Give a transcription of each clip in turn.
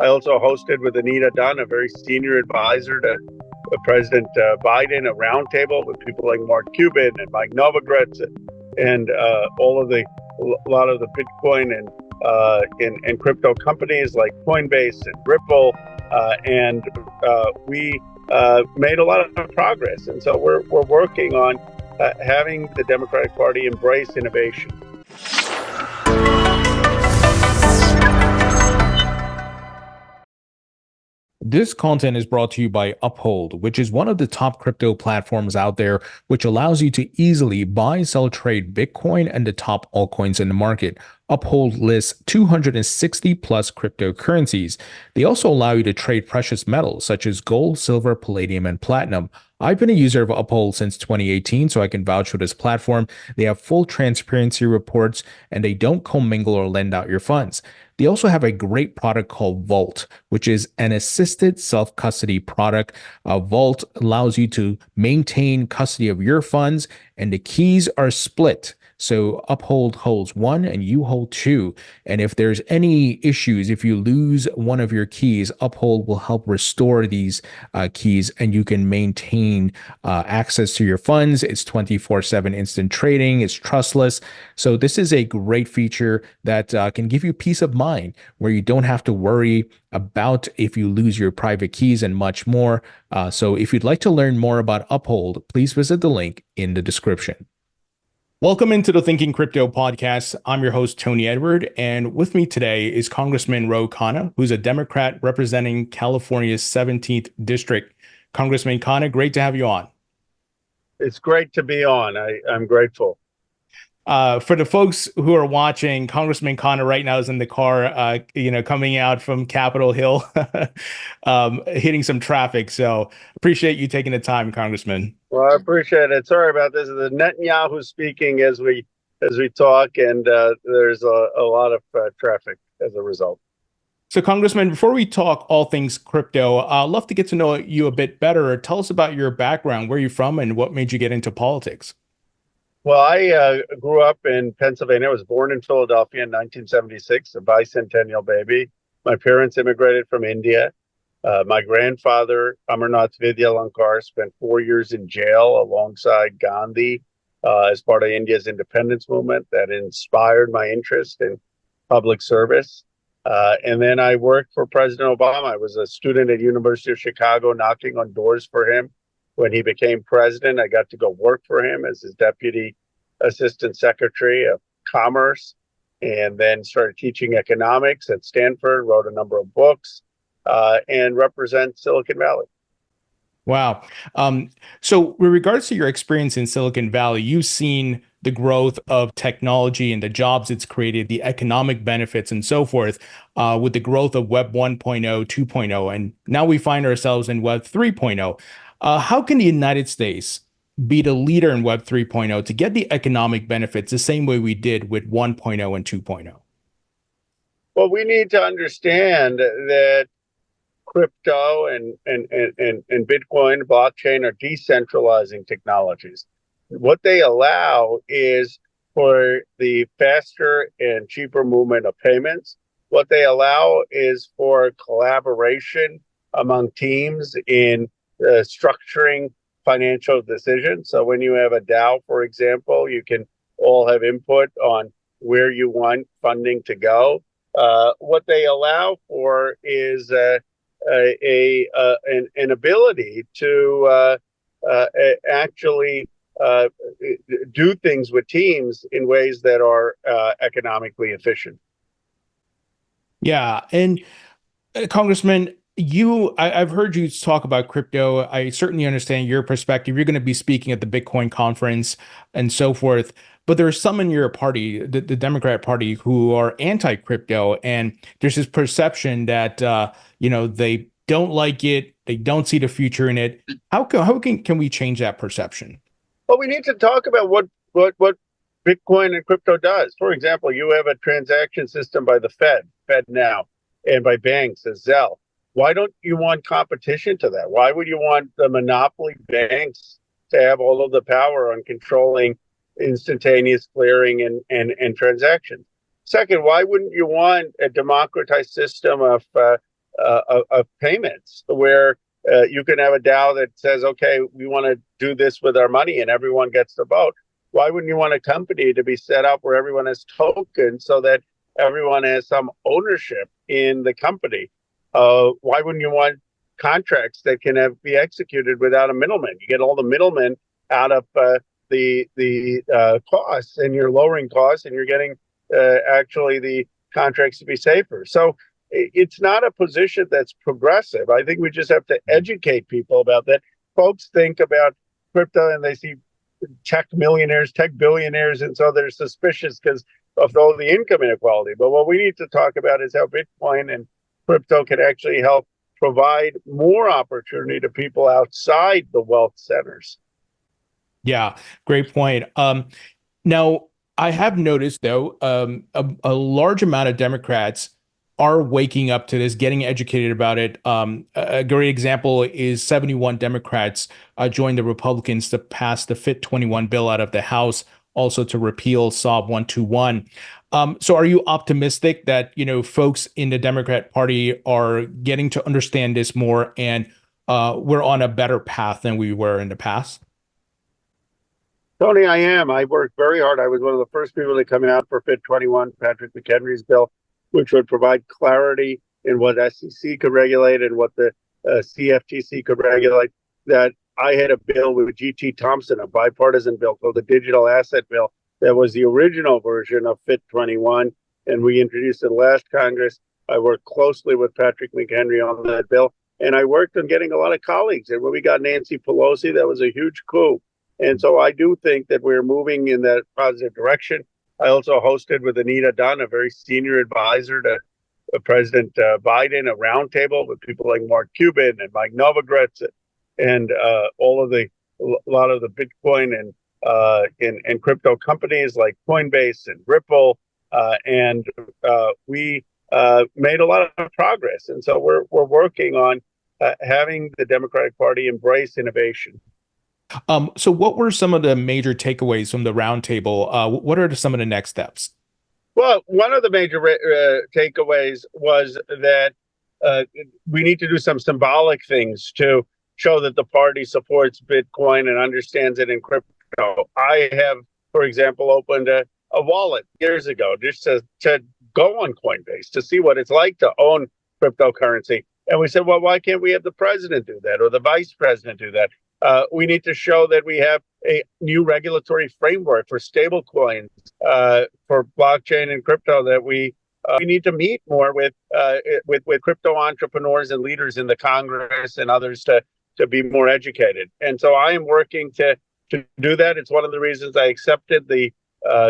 I also hosted with Anita Dunn, a very senior advisor to President Biden, a roundtable with people like Mark Cuban and Mike Novogratz and a lot of the Bitcoin and crypto companies like Coinbase and Ripple, and we made a lot of progress. And so we're working on having the Democratic Party embrace innovation. This content is brought to you by Uphold, which is one of the top crypto platforms out there, which allows you to easily buy, sell, trade Bitcoin and the top altcoins in the market. Uphold lists 260 plus cryptocurrencies. They also allow you to trade precious metals such as gold, silver, palladium, and platinum. I've been a user of Uphold since 2018, so I can vouch for this platform. They have full transparency reports, and they don't commingle or lend out your funds. They also have a great product called Vault, which is an assisted self-custody product. Vault allows you to maintain custody of your funds, and the keys are split. So Uphold holds one and you hold two. And if there's any issues, if you lose one of your keys, Uphold will help restore these keys and you can maintain access to your funds. It's 24/7 instant trading. It's trustless. So this is a great feature that can give you peace of mind where you don't have to worry about if you lose your private keys and much more. So if you'd like to learn more about Uphold, please visit the link in the description. Welcome into the Thinking Crypto podcast. I'm your host, Tony Edward, and with me today is Congressman Ro Khanna, who's a Democrat representing California's 17th District. Congressman Khanna, great to have you on. It's great to be on. I'm grateful. For the folks who are watching, Congressman Khanna right now is in the car, coming out from Capitol Hill, hitting some traffic. So appreciate you taking the time, Congressman. Well, I appreciate it. Sorry about this. The Netanyahu speaking as we talk, and there's a lot of traffic as a result. So, Congressman, before we talk all things crypto, I'd love to get to know you a bit better. Tell us about your background, where you're from, and what made you get into politics. Well, I grew up in Pennsylvania. I was born in Philadelphia in 1976, a bicentennial baby. My parents immigrated from India. My grandfather, Amarnath Vidyalankar, spent 4 years in jail alongside Gandhi as part of India's independence movement. That inspired my interest in public service. And then I worked for President Obama. I was a student at University of Chicago, knocking on doors for him. When he became president, I got to go work for him as his deputy assistant secretary of commerce, and then started teaching economics at Stanford, wrote a number of books, and represent Silicon Valley. Wow. So with regards to your experience in Silicon Valley, you've seen the growth of technology and the jobs it's created, the economic benefits and so forth, with the growth of Web 1.0, 2.0, and now we find ourselves in Web 3.0. How can the United States be the leader in Web 3.0 to get the economic benefits the same way we did with 1.0 and 2.0? Well, we need to understand that crypto and Bitcoin, blockchain are decentralizing technologies. What they allow is for the faster and cheaper movement of payments. What they allow is for collaboration among teams in structuring financial decisions. So when you have a DAO, for example, you can all have input on where you want funding to go. What they allow for is an ability to actually do things with teams in ways that are economically efficient. Yeah, and Congressman, I've heard you talk about crypto. I certainly understand your perspective. You're going to be speaking at the Bitcoin conference and so forth. But there are some in your party, the Democrat Party, who are anti-crypto, and there's this perception that they don't like it, they don't see the future in it. How can we change that perception? Well, we need to talk about what Bitcoin and crypto does. For example, you have a transaction system by the Fed now, and by banks as Zelle. Why don't you want competition to that? Why would you want the monopoly banks to have all of the power on controlling instantaneous clearing and transactions? Second, why wouldn't you want a democratized system of of payments where you can have a DAO that says, okay, we want to do this with our money and everyone gets to vote. Why wouldn't you want a company to be set up where everyone has tokens so that everyone has some ownership in the company? Why wouldn't you want contracts that can be executed without a middleman? You get all the middlemen out of the costs, and you're lowering costs, and you're getting actually the contracts to be safer. So it's not a position that's progressive. I think we just have to educate people about that. Folks think about crypto and they see tech millionaires, tech billionaires, and so they're suspicious because of all the income inequality. But what we need to talk about is how Bitcoin and crypto can actually help provide more opportunity to people outside the wealth centers. Yeah, great point. Now, I have noticed, though, a large amount of Democrats are waking up to this, getting educated about it. A great example is 71 Democrats joined the Republicans to pass the FIT21 bill out of the House, also to repeal SOB 121. So are you optimistic that, folks in the Democrat Party are getting to understand this more and we're on a better path than we were in the past? Tony, I am. I worked very hard. I was one of the first people to come out for FIT21, Patrick McHenry's bill, which would provide clarity in what SEC could regulate and what the CFTC could regulate. That I had a bill with G.T. Thompson, a bipartisan bill called the Digital Asset Bill, that was the original version of FIT21, and we introduced it last Congress. I worked closely with Patrick McHenry on that bill, and I worked on getting a lot of colleagues. And when we got Nancy Pelosi, that was a huge coup. And so I do think that we're moving in that positive direction. I also hosted with Anita Dunn, a very senior advisor to President Biden, a roundtable with people like Mark Cuban and Mike Novogratz and a lot of the Bitcoin and crypto companies like Coinbase and Ripple, and we made a lot of progress. And so we're working on having the Democratic Party embrace innovation. So what were some of the major takeaways from the roundtable? What are some of the next steps? Well, one of the major takeaways was that we need to do some symbolic things to show that the party supports Bitcoin and understands it in crypto. I have, for example, opened a wallet years ago just to go on Coinbase to see what it's like to own cryptocurrency. And we said, well, why can't we have the president do that or the vice president do that? We need to show that we have a new regulatory framework for stablecoins, for blockchain and crypto. That we need to meet more with crypto entrepreneurs and leaders in the Congress and others to be more educated. And so I am working to do that. It's one of the reasons I accepted the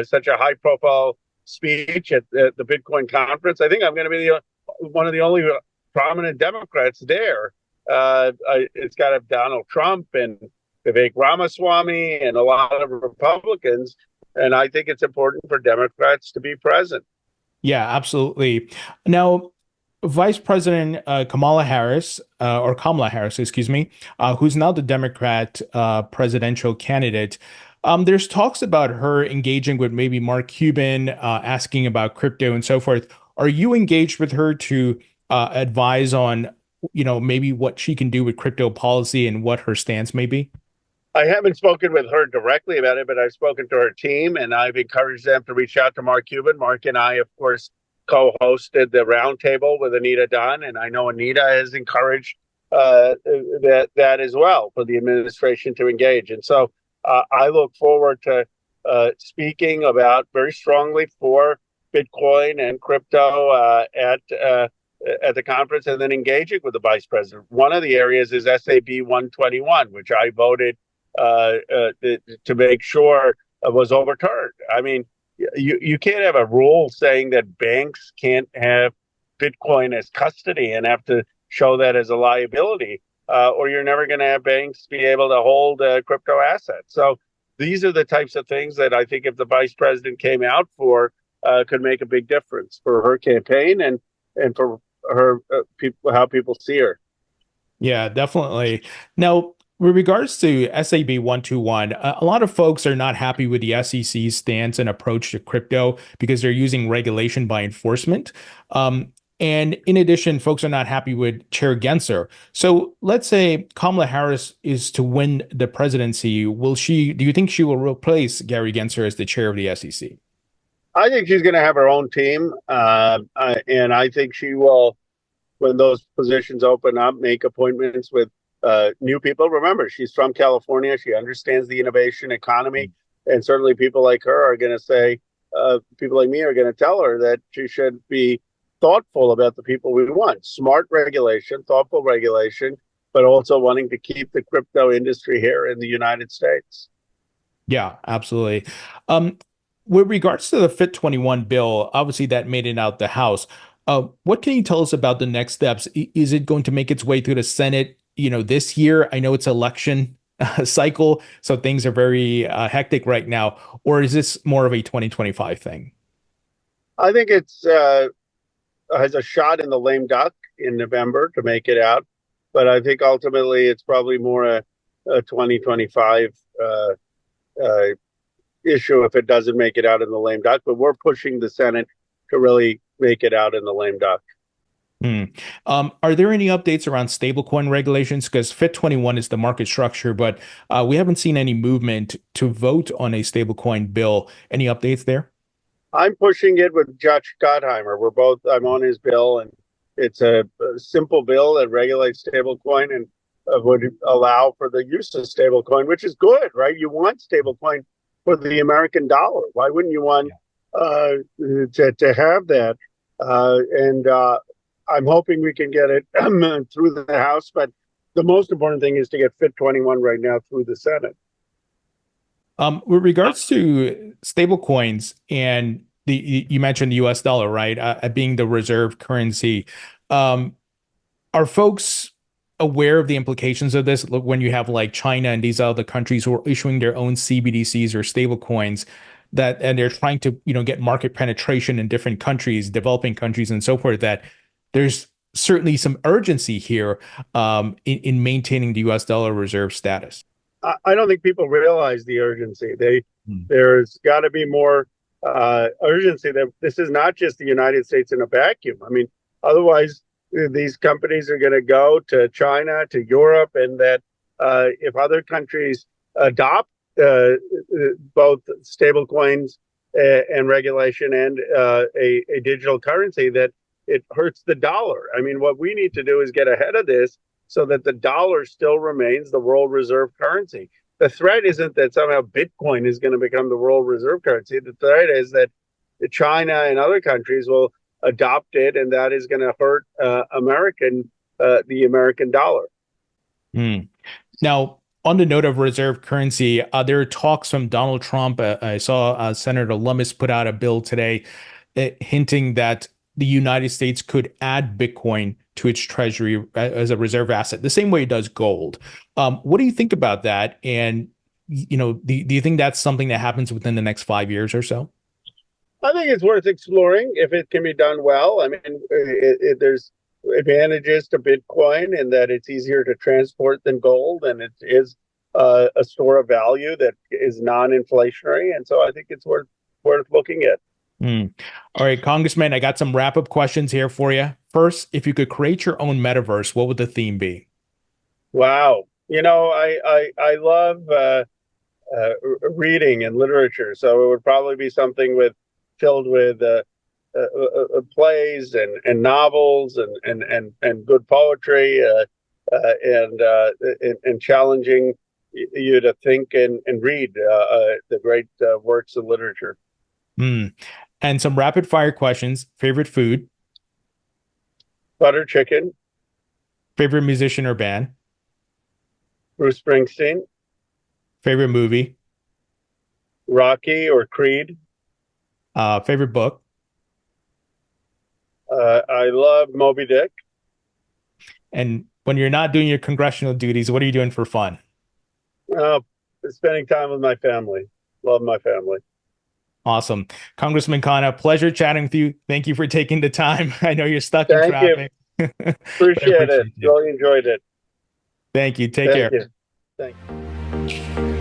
such a high profile speech at the Bitcoin conference. I think I'm going to be one of the only prominent Democrats there. It's got to have Donald Trump and Vivek Ramaswamy and a lot of Republicans. And I think it's important for Democrats to be present. Yeah, absolutely. Now, Vice President Kamala Harris, excuse me, who's now the Democrat presidential candidate, there's talks about her engaging with maybe Mark Cuban, asking about crypto and so forth. Are you engaged with her to advise on maybe what she can do with crypto policy and what her stance may be? I haven't spoken with her directly about it, but I've spoken to her team and I've encouraged them to reach out to Mark Cuban. Mark and I, of course, co-hosted the roundtable with Anita Dunn, and I know Anita has encouraged that as well for the administration to engage. And so I look forward to speaking about very strongly for Bitcoin and crypto at the conference, and then engaging with the vice president. One of the areas is SAB 121, which I voted to make sure was overturned. I mean, you can't have a rule saying that banks can't have Bitcoin as custody and have to show that as a liability, or you're never going to have banks be able to hold crypto assets. So these are the types of things that I think if the vice president came out for, could make a big difference for her campaign and for her how people see her. Yeah, definitely. Now, with regards to SAB 121, a lot of folks are not happy with the SEC's stance and approach to crypto because they're using regulation by enforcement. And in addition, folks are not happy with Chair Gensler. So let's say Kamala Harris is to win the presidency. Do you think she will replace Gary Gensler as the chair of the SEC? I think she's going to have her own team, and I think she will, when those positions open up, make appointments with new people. Remember, she's from California. She understands the innovation economy. And certainly people like her are going to say, people like me are going to tell her that she should be thoughtful about the people we want. Smart regulation, thoughtful regulation, but also wanting to keep the crypto industry here in the United States. Yeah, absolutely. With regards to the FIT21 bill, obviously that made it out the House. What can you tell us about the next steps? Is it going to make its way through the Senate, this year? I know it's election cycle, so things are very hectic right now. Or is this more of a 2025 thing? I think it's has a shot in the lame duck in November to make it out, but I think ultimately it's probably more a 2025 issue if it doesn't make it out in the lame duck. But we're pushing the Senate to really make it out in the lame duck. Are there any updates around stablecoin regulations? Because FIT21 is the market structure, but we haven't seen any movement to vote on a stablecoin bill. Any updates there? I'm pushing it with Judge Gottheimer. I'm on his bill, and it's a simple bill that regulates stablecoin and would allow for the use of stablecoin, which is good, right? You want stablecoin for the American dollar. Why wouldn't you want to have that? I'm hoping we can get it through the House, but the most important thing is to get FIT21 right now through the Senate. With regards to stable coins and you mentioned the US dollar, right? Being the reserve currency. Are folks aware of the implications of this? Look, when you have like China and these other countries who are issuing their own CBDCs or stable coins and they're trying to, get market penetration in different countries, developing countries and so forth, that there's certainly some urgency here in maintaining the US dollar reserve status. I don't think people realize the urgency. There's got to be more urgency. That this is not just the United States in a vacuum. I mean, otherwise these companies are going to go to China, to Europe, and that if other countries adopt both stable coins and regulation and a digital currency, that it hurts the dollar. I mean, what we need to do is get ahead of this so that the dollar still remains the world reserve currency. The threat isn't that somehow Bitcoin is going to become the world reserve currency. The threat is that China and other countries will adopt it, and that is going to hurt the American dollar. Now, on the note of reserve currency, there are talks from Donald Trump. I saw Senator Lummis put out a bill today hinting that the United States could add Bitcoin to its treasury as a reserve asset, the same way it does gold. What do you think about that? And, do you think that's something that happens within the next 5 years or so? I think it's worth exploring if it can be done well. I mean, there's advantages to Bitcoin in that it's easier to transport than gold, and it is a store of value that is non-inflationary. And so I think it's worth looking at. All right, Congressman, I got some wrap-up questions here for you. First, if you could create your own metaverse, what would the theme be? Wow. I love reading and literature, so it would probably be something filled with plays and novels and good poetry and challenging you to think and read the great works of literature. And some rapid fire questions. Favorite food? Butter chicken. Favorite musician or band? Bruce Springsteen. Favorite movie? Rocky or Creed. Favorite book? I love Moby Dick. And when you're not doing your congressional duties, what are you doing for fun? Spending time with my family. Love my family. Awesome. Congressman Khanna, pleasure chatting with you. Thank you for taking the time. I know you're stuck in traffic. Appreciate it. Really enjoyed it. Thank you. Take care. Thank you.